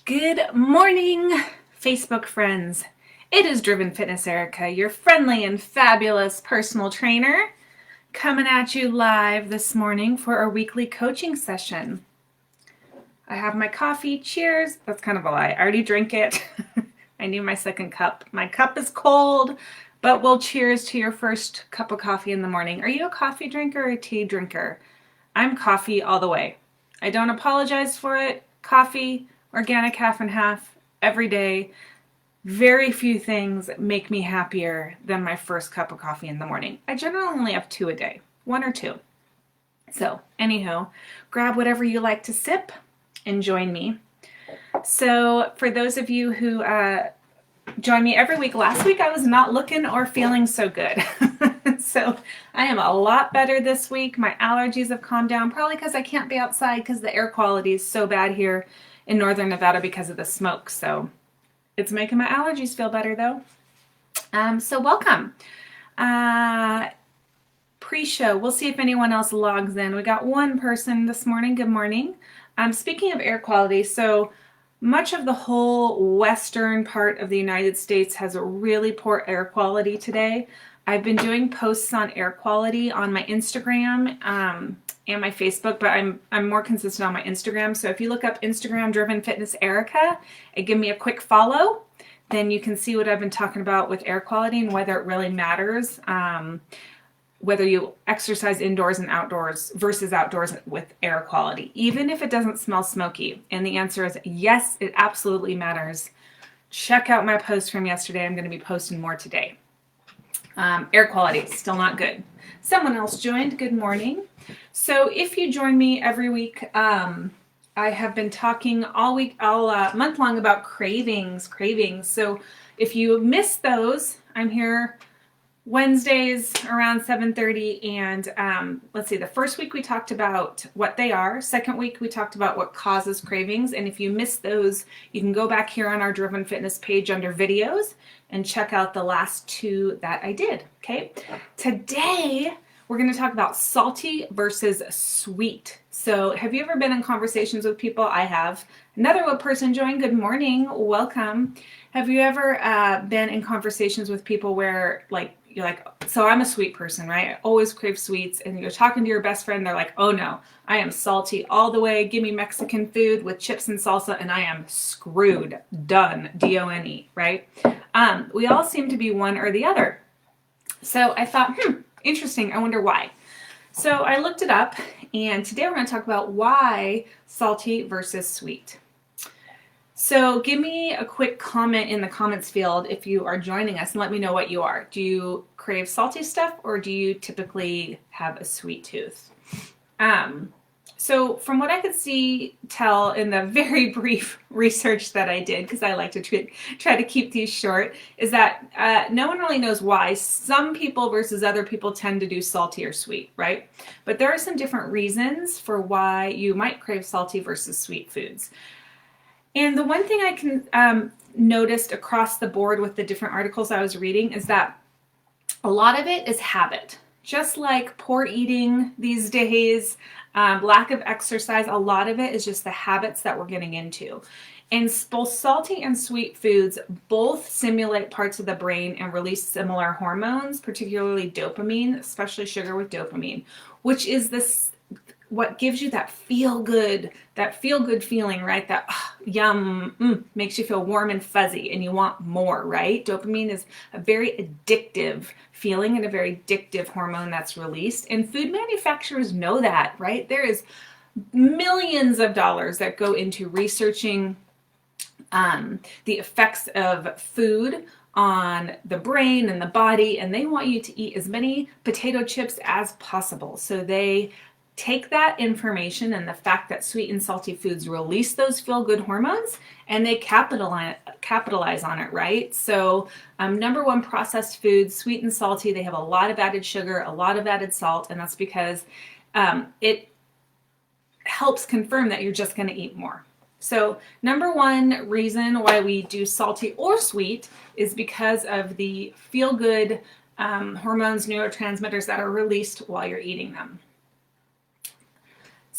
Good morning, Facebook friends. It is Driven Fitness Erica, your friendly and fabulous personal trainer, coming at you live this morning for our weekly coaching session. I have my coffee. Cheers. That's kind of a lie. I already drank it. I need my second cup. My cup is cold, but we'll cheers to your first cup of coffee in the morning. Are you a coffee drinker or a tea drinker? I'm coffee all the way. I don't apologize for it. Coffee, organic half and half, every day. Very few things make me happier than my first cup of coffee in the morning. I generally only have 2 a day, 1 or 2. So, anywho, grab whatever you like to sip and join me. So, for those of you who join me every week, last week I was not looking or feeling so good. So, I am a lot better this week. My allergies have calmed down, probably because I can't be outside because the air quality is so bad here in northern Nevada because of the smoke. So, it's making my allergies feel better though. So welcome. Pre-show, we'll see if anyone else logs in. We got one person this morning. Good morning. Speaking of air quality, so much of the whole western part of the United States has a really poor air quality today. I've been doing posts on air quality on my Instagram and my Facebook, but I'm more consistent on my Instagram. So if you look up Instagram DrivenFitness Erica and give me a quick follow, then you can see what I've been talking about with air quality and whether it really matters, whether you exercise indoors and outdoors versus outdoors with air quality, even if it doesn't smell smoky. And the answer is yes, it absolutely matters. Check out my post from yesterday. I'm going to be posting more today. Air quality, still not good. Someone else joined. Good morning. So if you join me every week, I have been talking all month long about cravings. So if you missed those, I'm here Wednesdays around 7:30, and let's see, the first week we talked about what they are. Second week we talked about what causes cravings, and if you missed those, you can go back here on our Driven Fitness page under videos and check out the last 2 that I did, okay? Today, we're going to talk about salty versus sweet. So have you ever been in conversations with people? I have. Another person joined. Good morning. Welcome. Have you ever been in conversations with people where you're like, so I'm a sweet person, right? I always crave sweets. And you're talking to your best friend. They're like, oh no, I am salty all the way. Give me Mexican food with chips and salsa and I am screwed. Done. D-O-N-E, right? We all seem to be one or the other. So I thought, interesting. I wonder why. So I looked it up, and today we're going to talk about why salty versus sweet. So give me a quick comment in the comments field if you are joining us and let me know what you are. Do you crave salty stuff or do you typically have a sweet tooth? So from what I could tell in the very brief research that I did, because I like to try to keep these short, is that no one really knows why some people versus other people tend to do salty or sweet, right? But there are some different reasons for why you might crave salty versus sweet foods. And the one thing I can noticed across the board with the different articles I was reading is that a lot of it is habit. Just like poor eating these days, lack of exercise, a lot of it is just the habits that we're getting into. And both salty and sweet foods both simulate parts of the brain and release similar hormones, particularly dopamine, especially sugar with dopamine, which is what gives you that feel good feeling, right? That yum, makes you feel warm and fuzzy and you want more, right? Dopamine is a very addictive feeling and a very addictive hormone that's released. And food manufacturers know that, right? There is millions of dollars that go into researching the effects of food on the brain and the body, and they want you to eat as many potato chips as possible. So they take that information and the fact that sweet and salty foods release those feel-good hormones and they capitalize on it, right? So number one, processed foods, sweet and salty, they have a lot of added sugar, a lot of added salt, and that's because it helps confirm that you're just going to eat more. So number one reason why we do salty or sweet is because of the feel-good hormones, neurotransmitters that are released while you're eating them.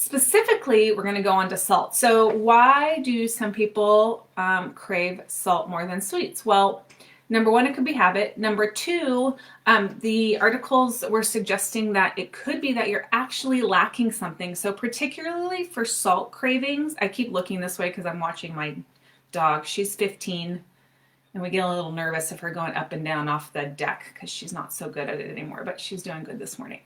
Specifically, we're going to go on to salt. So why do some people crave salt more than sweets? Well, number one, it could be habit. Number two, the articles were suggesting that it could be that you're actually lacking something. So particularly for salt cravings, I keep looking this way because I'm watching my dog. She's 15, and we get a little nervous of her going up and down off the deck because she's not so good at it anymore, but she's doing good this morning.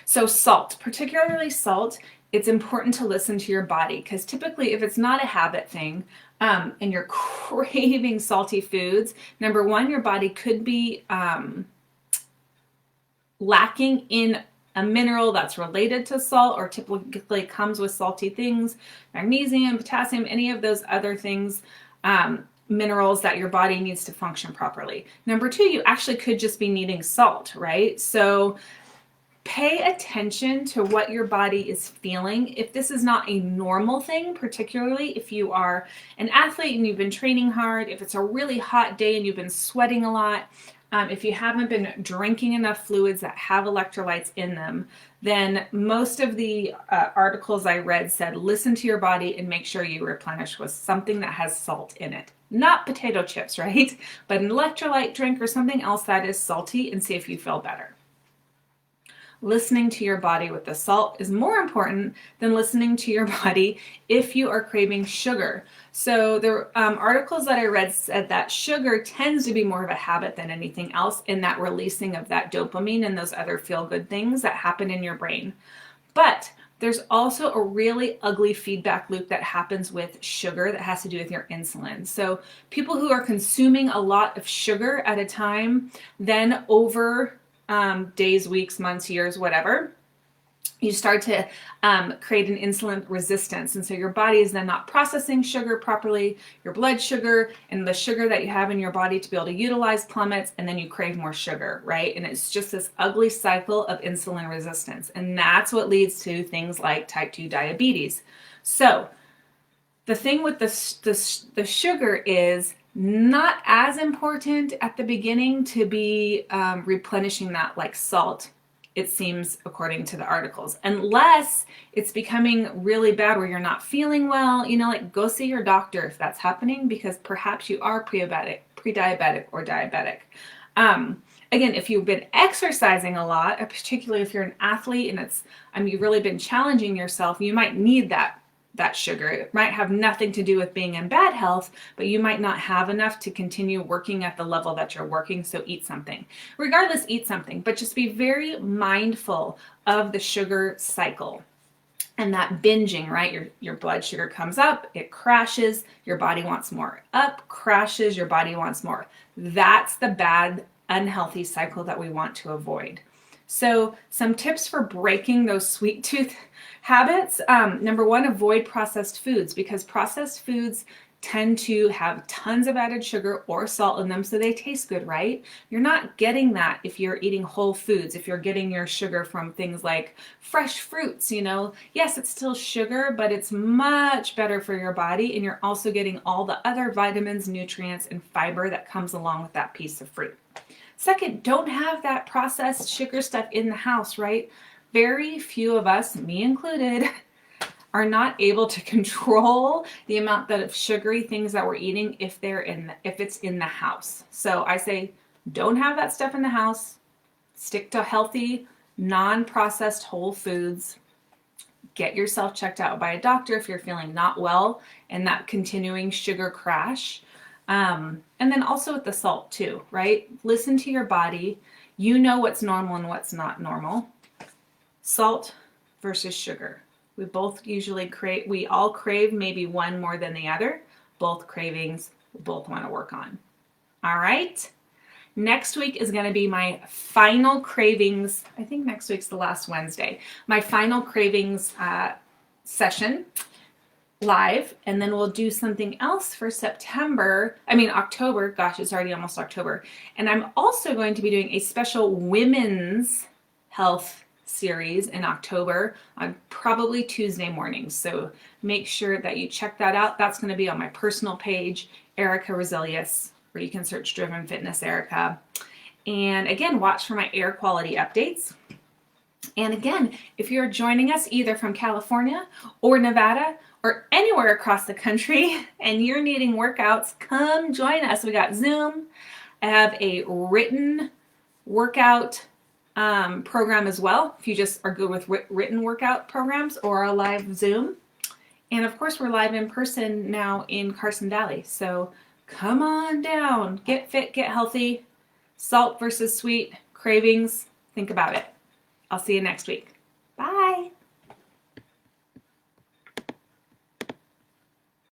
So salt, particularly salt, it's important to listen to your body because typically if it's not a habit thing and you're craving salty foods, number one, your body could be lacking in a mineral that's related to salt or typically comes with salty things, magnesium, potassium, any of those other things, minerals that your body needs to function properly. Number two, you actually could just be needing salt, right? So pay attention to what your body is feeling. If this is not a normal thing, particularly if you are an athlete and you've been training hard, if it's a really hot day and you've been sweating a lot, if you haven't been drinking enough fluids that have electrolytes in them, then most of the articles I read said listen to your body and make sure you replenish with something that has salt in it. Not potato chips, right? But an electrolyte drink or something else that is salty and see if you feel better. Listening to your body with the salt is more important than listening to your body if you are craving sugar. So the articles that I read said that sugar tends to be more of a habit than anything else in that releasing of that dopamine and those other feel-good things that happen in your brain. But there's also a really ugly feedback loop that happens with sugar that has to do with your insulin. So people who are consuming a lot of sugar at a time, then over days, weeks, months, years, whatever, you start to create an insulin resistance. And so your body is then not processing sugar properly, your blood sugar and the sugar that you have in your body to be able to utilize plummets, and then you crave more sugar, right? And it's just this ugly cycle of insulin resistance. And that's what leads to things like type 2 diabetes. So the thing with the sugar is not as important at the beginning to be replenishing that like salt, it seems, according to the articles, unless it's becoming really bad where you're not feeling well, like go see your doctor if that's happening, because perhaps you are pre-diabetic or diabetic. Again, if you've been exercising a lot, particularly if you're an athlete and you've really been challenging yourself, you might need that sugar. It might have nothing to do with being in bad health, but you might not have enough to continue working at the level that you're working, so eat something. Regardless, eat something, but just be very mindful of the sugar cycle and that binging, right? Your blood sugar comes up, it crashes, your body wants more. Up, crashes, your body wants more. That's the bad, unhealthy cycle that we want to avoid. So some tips for breaking those sweet tooth habits. Number one, avoid processed foods, because processed foods tend to have tons of added sugar or salt in them, so they taste good, right? You're not getting that if you're eating whole foods, if you're getting your sugar from things like fresh fruits, Yes, it's still sugar, but it's much better for your body, and you're also getting all the other vitamins, nutrients, and fiber that comes along with that piece of fruit. Second, don't have that processed sugar stuff in the house, right? Very few of us, me included, are not able to control the amount of sugary things that we're eating if it's in the house. So I say, don't have that stuff in the house. Stick to healthy, non-processed whole foods. Get yourself checked out by a doctor if you're feeling not well and that continuing sugar crash. And then also with the salt too, right? Listen to your body. You know what's normal and what's not normal. Salt versus sugar. We all crave maybe one more than the other. Both cravings, we both want to work on. All right. Next week is going to be my final cravings. I think next week's the last Wednesday. My final cravings session live, and then we'll do something else for October. Gosh, it's already almost October. And I'm also going to be doing a special women's health series in October on probably Tuesday mornings. So make sure that you check that out. That's going to be on my personal page, Erica Resilius, where you can search Driven Fitness Erica. And again, watch for my air quality updates. And again, if you're joining us either from California or Nevada or anywhere across the country and you're needing workouts, come join us. We got Zoom. I have a written workout program as well, if you just are good with written workout programs, or a live Zoom. And of course, we're live in person now in Carson Valley. So come on down, get fit, get healthy, salt versus sweet, cravings, think about it. I'll see you next week.